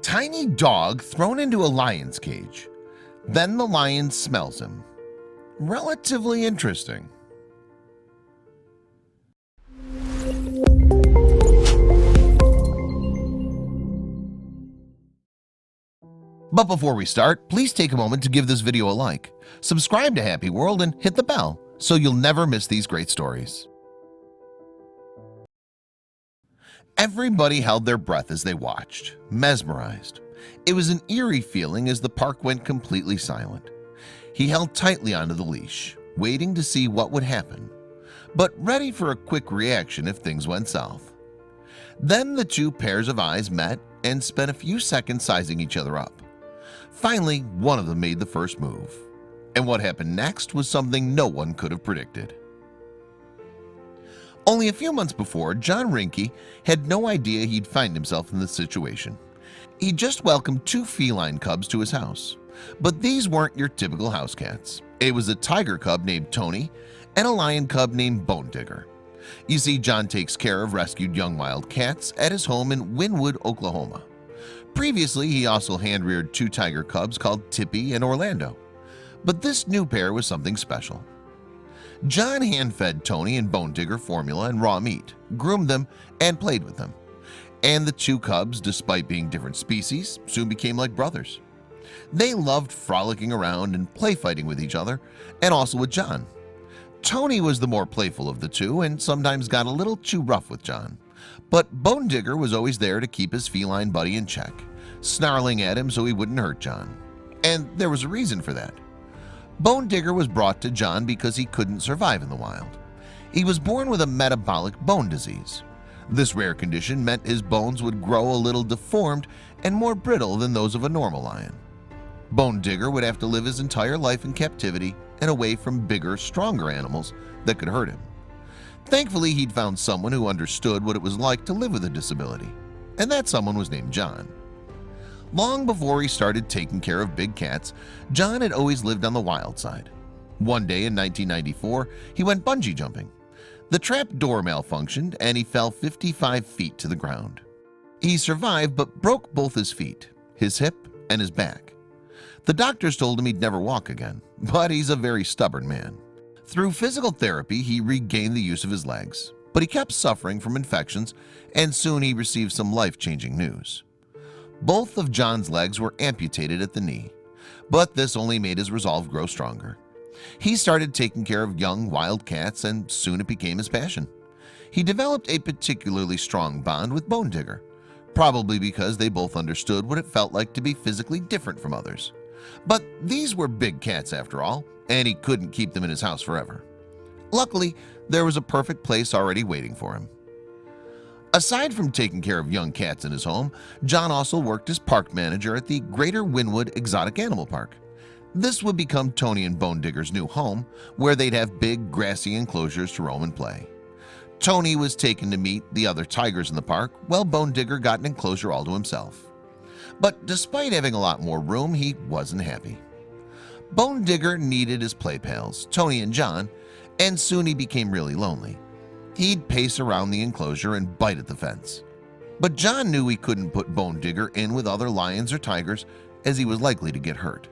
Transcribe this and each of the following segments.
tiny dog thrown into a lion's cage. Then the lion smells him. Relatively interesting. But before we start, please take a moment to give this video a like, subscribe to Happy World, and hit the bell so you'll never miss these great stories. Everybody held their breath as they watched, mesmerized. It was an eerie feeling as the park went completely silent. He held tightly onto the leash, waiting to see what would happen, but ready for a quick reaction if things went south. Then the two pairs of eyes met and spent a few seconds sizing each other up. Finally, one of them made the first move, and what happened next was something no one could have predicted. Only a few months before, John Rinke had no idea he'd find himself in this situation. He just welcomed two feline cubs to his house, but these weren't your typical house cats. It was a tiger cub named Tony and a lion cub named Bone Digger. You see, John takes care of rescued young wild cats at his home in Wynwood, Oklahoma. Previously, he also hand-reared two tiger cubs called Tippy and Orlando. But this new pair was something special. John hand-fed Tony and Bone Digger formula and raw meat, groomed them, and played with them. And the two cubs, despite being different species, soon became like brothers. They loved frolicking around and play fighting with each other, and also with John. Tony was the more playful of the two and sometimes got a little too rough with John. But Bone Digger was always there to keep his feline buddy in check, snarling at him so he wouldn't hurt John. And there was a reason for that. Bone Digger was brought to John because he couldn't survive in the wild. He was born with a metabolic bone disease. This rare condition meant his bones would grow a little deformed and more brittle than those of a normal lion. Bone Digger would have to live his entire life in captivity and away from bigger, stronger animals that could hurt him. Thankfully, he'd found someone who understood what it was like to live with a disability, and that someone was named John. Long before he started taking care of big cats, John had always lived on the wild side. One day in 1994, he went bungee jumping. The trap door malfunctioned and he fell 55 feet to the ground. He survived but broke both his feet, his hip, and his back. The doctors told him he'd never walk again, but he's a very stubborn man. Through physical therapy, he regained the use of his legs, but he kept suffering from infections, and soon he received some life-changing news. Both of John's legs were amputated at the knee, but this only made his resolve grow stronger. He started taking care of young wild cats, and soon it became his passion. He developed a particularly strong bond with Bone Digger, probably because they both understood what it felt like to be physically different from others. But these were big cats after all, and he couldn't keep them in his house forever. Luckily, there was a perfect place already waiting for him. Aside from taking care of young cats in his home, John also worked as park manager at the Greater Wynwood Exotic Animal Park. This would become Tony and Bone Digger's new home, where they'd have big grassy enclosures to roam and play. Tony was taken to meet the other tigers in the park, while Bone Digger got an enclosure all to himself. But despite having a lot more room, he wasn't happy. Bone Digger needed his play pals, Tony and John, and soon he became really lonely. He'd pace around the enclosure and bite at the fence. But John knew he couldn't put Bone Digger in with other lions or tigers, as he was likely to get hurt.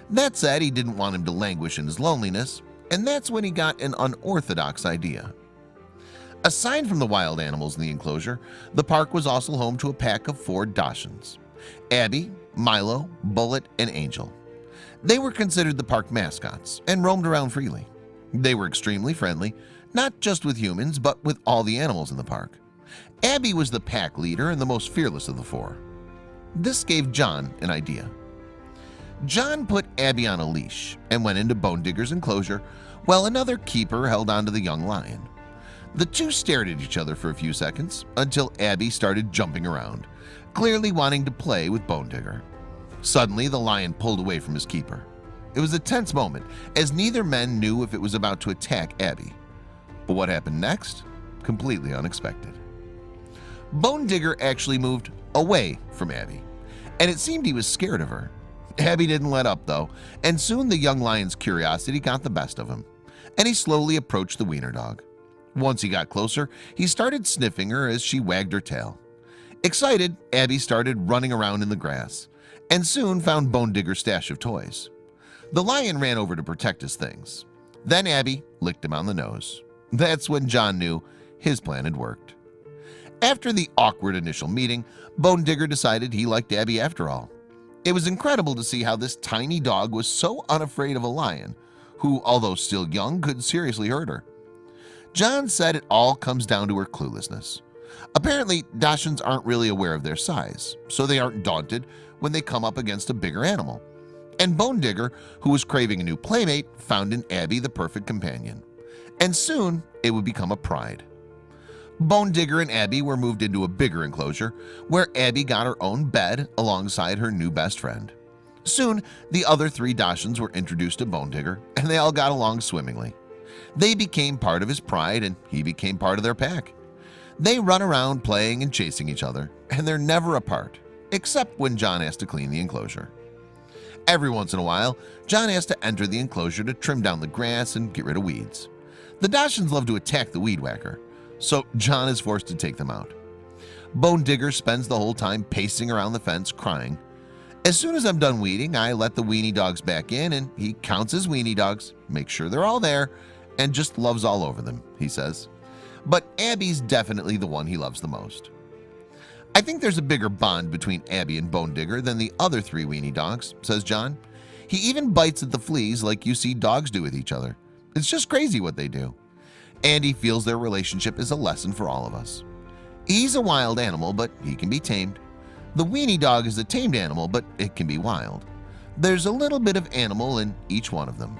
That said, he didn't want him to languish in his loneliness, and that's when he got an unorthodox idea. Aside from the wild animals in the enclosure, the park was also home to a pack of 4 Dachshunds: Abby, Milo, Bullet, and Angel. They were considered the park mascots and roamed around freely. They were extremely friendly, not just with humans, but with all the animals in the park. Abby was the pack leader and the most fearless of the 4. This gave John an idea. John put Abby on a leash and went into Bone Digger's enclosure while another keeper held onto the young lion. The two stared at each other for a few seconds until Abby started jumping around, clearly wanting to play with Bone Digger. Suddenly, the lion pulled away from his keeper. It was a tense moment, as neither man knew if it was about to attack Abby. But what happened next? Completely unexpected. Bone Digger actually moved away from Abby, and it seemed he was scared of her. Abby didn't let up though, and soon the young lion's curiosity got the best of him, and he slowly approached the wiener dog. Once he got closer, he started sniffing her as she wagged her tail. Excited, Abby started running around in the grass and soon found Bone Digger's stash of toys. The lion ran over to protect his things. Then Abby licked him on the nose. That's when John knew his plan had worked. After the awkward initial meeting, Bone Digger decided he liked Abby after all. It was incredible to see how this tiny dog was so unafraid of a lion, who, although still young, could seriously hurt her. John said it all comes down to her cluelessness. Apparently, Dachshunds aren't really aware of their size, so they aren't daunted when they come up against a bigger animal. And Bone Digger, who was craving a new playmate, found in Abby the perfect companion. And soon, it would become a pride. Bone Digger and Abby were moved into a bigger enclosure, where Abby got her own bed alongside her new best friend. Soon, the other 3 Dachshunds were introduced to Bone Digger, and they all got along swimmingly. They became part of his pride, and he became part of their pack. They run around playing and chasing each other, and they're never apart, except when John has to clean the enclosure. Every once in a while, John has to enter the enclosure to trim down the grass and get rid of weeds. The Dachshunds love to attack the weed whacker, so John is forced to take them out. Bone Digger spends the whole time pacing around the fence crying. As soon as I'm done weeding, I let the weenie dogs back in and he counts his weenie dogs, makes sure they're all there, and just loves all over them, he says. But Abby's definitely the one he loves the most. I think there's a bigger bond between Abby and Bone Digger than the other 3 weenie dogs, says John. He even bites at the fleas like you see dogs do with each other. It's just crazy what they do. And he feels their relationship is a lesson for all of us. He's a wild animal, but he can be tamed. The weenie dog is a tamed animal, but it can be wild. There's a little bit of animal in each one of them.